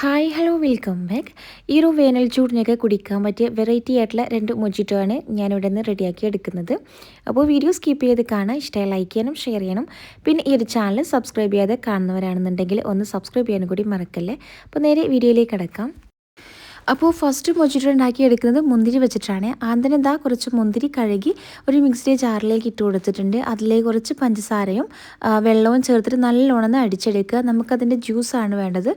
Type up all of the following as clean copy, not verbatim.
Hi hello welcome back. ഈ ഒരു വേനൽ ചൂടിനൊക്കെ കുടിക്കാൻ പറ്റിയ വെറൈറ്റി ആയിട്ടുള്ള 2 മൊജിറ്റോ ആണ് ഞാനിവിടെ നിന്ന് റെഡിയാക്കി എടുക്കുന്നത്. അപ്പോൾ വീഡിയോ സ്കിപ്പ് ചെയ്ത് കാണാൻ ഇഷ്ടമായി ലൈക്ക് ചെയ്യണം, ഷെയർ ചെയ്യണം. പിന്നെ ഈ ഒരു ചാനൽ സബ്സ്ക്രൈബ് ചെയ്യാതെ കാണുന്നവരാണെന്നുണ്ടെങ്കിൽ ഒന്ന് സബ്സ്ക്രൈബ് ചെയ്യാനും കൂടി മറക്കല്ലേ. അപ്പോൾ നേരെ വീഡിയോയിലേക്ക് കിടക്കാം. അപ്പോൾ ഫസ്റ്റ് മൊജിറ്റോ ഉണ്ടാക്കി എടുക്കുന്നത് മുന്തിരി വെച്ചിട്ടാണ്. ആദ്യം എന്താ കുറച്ച് മുന്തിരി കഴുകി ഒരു മിക്സിയുടെ ജാറിലേക്ക് ഇട്ട് കൊടുത്തിട്ടുണ്ട്. അതിലേക്ക് കുറച്ച് പഞ്ചസാരയും വെള്ളവും ചേർത്തിട്ട് നല്ലോണം അടിച്ചെടുക്കുക. നമുക്കതിൻ്റെ ജ്യൂസാണ് വേണ്ടത്.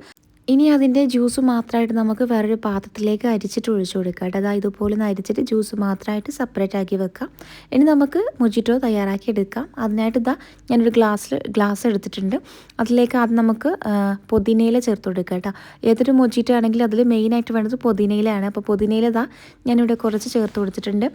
ഇനി അതിൻ്റെ ജ്യൂസ് മാത്രമായിട്ട് നമുക്ക് വേറൊരു പാത്രത്തിലേക്ക് അരിച്ചിട്ട് ഒഴിച്ചു കൊടുക്കാം കേട്ടോ. അതായത് ഇതുപോലെ ഒന്ന് അരിച്ചിട്ട് ജ്യൂസ് മാത്രമായിട്ട് സെപ്പറേറ്റ് ആക്കി വെക്കാം. ഇനി നമുക്ക് മൊജിറ്റോ തയ്യാറാക്കി എടുക്കാം. അതിനായിട്ട് ഞാനൊരു ഗ്ലാസ് എടുത്തിട്ടുണ്ട്. അതിലേക്ക് ആദ്യം നമുക്ക് പുതിനയില ചേർത്ത് കൊടുക്കാം കേട്ടോ. ഏതൊരു മൊജിറ്റോ ആണെങ്കിലും അതിൽ മെയിനായിട്ട് വേണ്ടത് പുതിനയിലാണ്. അപ്പോൾ പുതിനയില ഞാനിവിടെ കുറച്ച് ചേർത്ത് കൊടുത്തിട്ടുണ്ട്.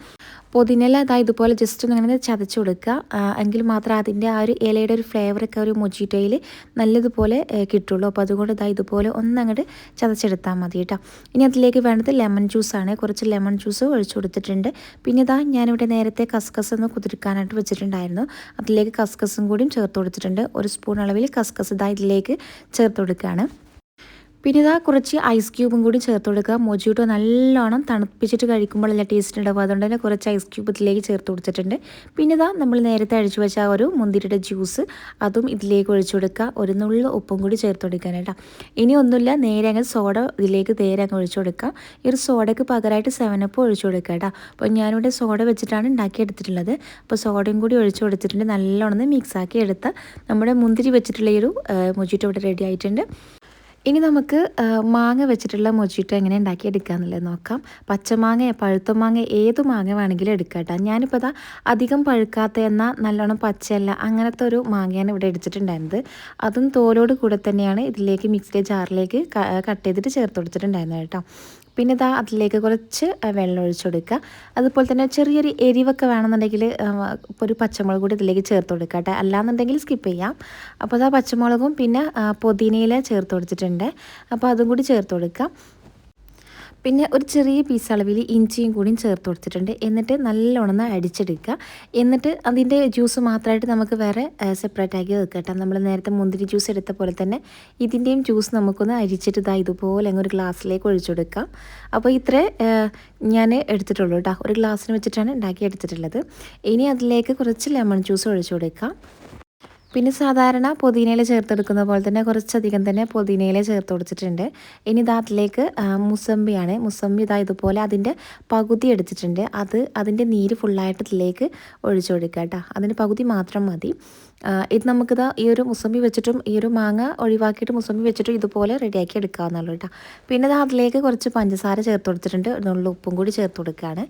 പുതിനയില ഇതുപോലെ ജസ്റ്റ് ഒന്ന് അങ്ങനെ ചതച്ച് കൊടുക്കുക. എങ്കിൽ മാത്രം അതിൻ്റെ ആ ഒരു ഇലയുടെ ഒരു ഫ്ലേവറൊക്കെ ഒരു മൊജിറ്റോയിൽ നല്ലതുപോലെ കിട്ടുള്ളൂ. അപ്പോൾ അതുകൊണ്ട് ഇതുപോലെ ഒന്നങ്ങോട്ട് ചതച്ചെടുത്താൽ മതി കേട്ടോ. ഇനി അതിലേക്ക് വേണ്ടത് ലെമൺ ജ്യൂസാണ്. കുറച്ച് ലെമൺ ജ്യൂസ് ഒഴിച്ചു കൊടുത്തിട്ടുണ്ട്. പിന്നെ ഞാനിവിടെ നേരത്തെ കസ്കസ് ഒന്ന് കുതിർക്കാനായിട്ട് വെച്ചിട്ടുണ്ടായിരുന്നു. അതിലേക്ക് കസ്കസും കൂടിയും ചേർത്ത് കൊടുത്തിട്ടുണ്ട്. ഒരു സ്പൂൺ അളവിൽ കസ്കസ് ഇതിലേക്ക് ചേർത്ത് കൊടുക്കുകയാണ്. പിന്നെ കുറച്ച് ഐസ് ക്യൂബും കൂടി ചേർത്ത് കൊടുക്കുക. മൊജിറ്റോ നല്ലോണം തണുപ്പിച്ചിട്ട് കഴിക്കുമ്പോഴല്ല ടേസ്റ്റ് ഉണ്ടാവും. അതുകൊണ്ട് തന്നെ കുറച്ച് ഐസ് ക്യൂബ് ഇതിലേക്ക് ചേർത്ത് കൊടുത്തിട്ടുണ്ട്. പിന്നെ നമ്മൾ നേരത്തെ അഴിച്ചു വെച്ച ഒരു മുന്തിരിയുടെ ജ്യൂസ് അതും ഇതിലേക്ക് ഒഴിച്ചു കൊടുക്കുക. ഒരു നുള്ള ഉപ്പും കൂടി ചേർത്ത് കൊടുക്കാനായിട്ടാ. ഇനി ഒന്നുമില്ല, നേരെ അങ്ങ് സോഡ ഇതിലേക്ക് നേരെ അങ്ങ് ഒഴിച്ചു കൊടുക്കാം. ഈ ഒരു സോഡയ്ക്ക് പകരമായിട്ട് 7up ഒഴിച്ചു കൊടുക്കുക കേട്ടോ. അപ്പോൾ ഞാനിവിടെ സോഡ വെച്ചിട്ടാണ് ഉണ്ടാക്കിയെടുത്തിട്ടുള്ളത്. അപ്പോൾ സോഡയും കൂടി ഒഴിച്ചു കൊടുത്തിട്ടുണ്ട്. നല്ലോണം മിക്സ് ആക്കി എടുത്താൽ നമ്മുടെ മുന്തിരി വെച്ചിട്ടുള്ള ഈ ഒരു മൊജിറ്റോ ഇവിടെ റെഡി ആയിട്ടുണ്ട്. ഇനി നമുക്ക് മാങ്ങ വെച്ചിട്ടുള്ള മൊജിറ്റോ എങ്ങനെ ഉണ്ടാക്കിയെടുക്കുക എന്നുള്ളത് നോക്കാം. പച്ചമാങ്ങ, പഴുത്ത മാങ്ങ, ഏത് മാങ്ങ വേണമെങ്കിലും എടുക്കാം കേട്ടോ. ഞാനിപ്പോൾ അധികം പഴുക്കാത്ത എന്നാൽ നല്ലോണം പച്ചയല്ല അങ്ങനത്തെ ഒരു മാങ്ങയാണ് ഇവിടെ എടുത്തിട്ടുണ്ടായിരുന്നത്. അതും തോലോട് കൂടെ തന്നെയാണ് ഇതിലേക്ക് മിക്സിയുടെ ജാറിലേക്ക് കട്ട് ചെയ്തിട്ട് ചേർത്ത് കൊടുത്തിട്ടുണ്ടായിരുന്നത് കേട്ടോ. പിന്നെ അതിലേക്ക് കുറച്ച് വെള്ളം ഒഴിച്ചു കൊടുക്കുക. അതുപോലെ തന്നെ ചെറിയൊരു എരിവൊക്കെ വേണമെന്നുണ്ടെങ്കിൽ ഒരു പച്ചമുളക് കൂടി ഇതിലേക്ക് ചേർത്ത് കൊടുക്കുക കേട്ടോ. അല്ലാന്നുണ്ടെങ്കിൽ സ്കിപ്പ് ചെയ്യാം. അപ്പോൾ പച്ചമുളകും പിന്നെ പുതിനയില ചേർത്ത് കൊടുത്തിട്ടുണ്ട്. അപ്പോൾ അതും കൂടി ചേർത്ത് കൊടുക്കുക. പിന്നെ ഒരു ചെറിയ പീസ് അളവിൽ ഇഞ്ചിയും കൂടിയും ചേർത്ത് കൊടുത്തിട്ടുണ്ട്. എന്നിട്ട് നല്ലോണം അടിച്ചെടുക്കുക. എന്നിട്ട് അതിൻ്റെ ജ്യൂസ് മാത്രമായിട്ട് നമുക്ക് വേറെ സെപ്പറേറ്റ് ആക്കി വെക്കാം കേട്ടോ. നമ്മൾ നേരത്തെ മുന്തിരി ജ്യൂസ് എടുത്ത പോലെ തന്നെ ഇതിൻ്റെയും ജ്യൂസ് നമുക്കൊന്ന് അരിച്ചിട്ട് ഇതുപോലെ അങ്ങ് ഒരു ഗ്ലാസ്സിലേക്ക് ഒഴിച്ചു കൊടുക്കാം. അപ്പോൾ ഇത്രേ ഞാൻ എടുത്തിട്ടുള്ളൂ കേട്ടോ. ഒരു ഗ്ലാസ്സിന് വെച്ചിട്ടാണ് ഉണ്ടാക്കി എടുത്തിട്ടുള്ളത്. ഇനി അതിലേക്ക് കുറച്ച് ലെമൺ ജ്യൂസ് ഒഴിച്ചു കൊടുക്കാം. പിന്നെ സാധാരണ പുതിനയില ചേർത്തെടുക്കുന്ന പോലെ തന്നെ കുറച്ചധികം തന്നെ പുതിനയില ചേർത്ത് കൊടുത്തിട്ടുണ്ട്. ഇനി അതിലേക്ക് മുസമ്പിയാണ്. മുസമ്പി ഇതുപോലെ അതിൻ്റെ പകുതി എടുത്തിട്ടുണ്ട്. അതിൻ്റെ നീര് ഫുള്ളായിട്ട് ഇതിലേക്ക് ഒഴിച്ചു കൊടുക്കുക കേട്ടോ. അതിൻ്റെ പകുതി മാത്രം മതി. ഇത് നമുക്കിത് ഈ ഒരു മുസമ്പി വെച്ചിട്ടും ഈ ഒരു മാങ്ങ ഒഴിവാക്കിയിട്ട് മുസമ്പി വെച്ചിട്ടും ഇതുപോലെ റെഡിയാക്കി എടുക്കാവുന്നുള്ളൂ കേട്ടോ. പിന്നെ അതിലേക്ക് കുറച്ച് പഞ്ചസാര ചേർത്ത് കൊടുത്തിട്ടുണ്ട്. നല്ല ഉപ്പും കൂടി ചേർത്ത് കൊടുക്കുകയാണ്.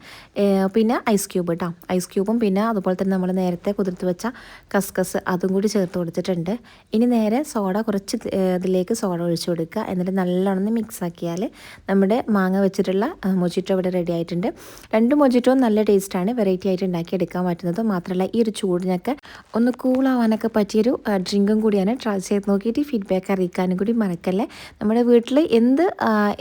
പിന്നെ ഐസ് ക്യൂബ് കേട്ടോ. ഐസ് ക്യൂബും പിന്നെ അതുപോലെ തന്നെ നമ്മൾ നേരത്തെ കുതിർത്ത് വെച്ച കസ്കസ് അതും കൂടി ചേർത്ത് കൊടുത്തിട്ടുണ്ട്. ഇനി നേരെ സോഡ കുറച്ച് ഇതിലേക്ക് സോഡ ഒഴിച്ചു കൊടുക്കുക. എന്നിട്ട് നല്ലോണം മിക്സ് ആക്കിയാൽ നമ്മുടെ മാങ്ങ വെച്ചിട്ടുള്ള മൊജിറ്റോ ഇവിടെ റെഡി ആയിട്ടുണ്ട്. 2 മൊജിറ്റോ നല്ല ടേസ്റ്റാണ്. വെറൈറ്റി ആയിട്ട് ഉണ്ടാക്കി എടുക്കാൻ പറ്റുന്നത് മാത്രമല്ല ഈ ഒരു ചൂടിനൊക്കെ ഒന്ന് കൂളാവാനൊക്കെ പറ്റിയൊരു ഡ്രിങ്കും കൂടിയാണ്. ട്രൈ ചെയ്ത് നോക്കിയിട്ട് ഫീഡ്ബാക്ക് അറിയിക്കാനും കൂടി മറക്കല്ലേ. നമ്മുടെ വീട്ടിൽ എന്ത്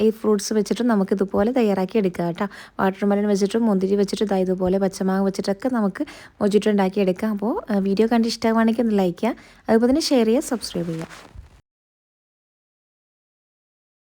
ഈ ഫ്രൂട്ട്സ് വെച്ചിട്ടും നമുക്കിതുപോലെ തയ്യാറാക്കി എടുക്കാം കേട്ടോ. വാട്ടർമെലൺ വെച്ചിട്ടും മുന്തിരി വെച്ചിട്ടും ഇതുപോലെ പച്ചമാങ്ങ വെച്ചിട്ടൊക്കെ നമുക്ക് മൊജിറ്റോ ഉണ്ടാക്കി എടുക്കാം. അപ്പോൾ വീഡിയോ കണ്ട് ഇഷ്ടമാണെങ്കിൽ ഒന്ന് ലൈക്ക് ചെയ്യുക. അതുപോലെ തന്നെ ഷെയർ ചെയ്യുക, സബ്സ്ക്രൈബ് ചെയ്യുക.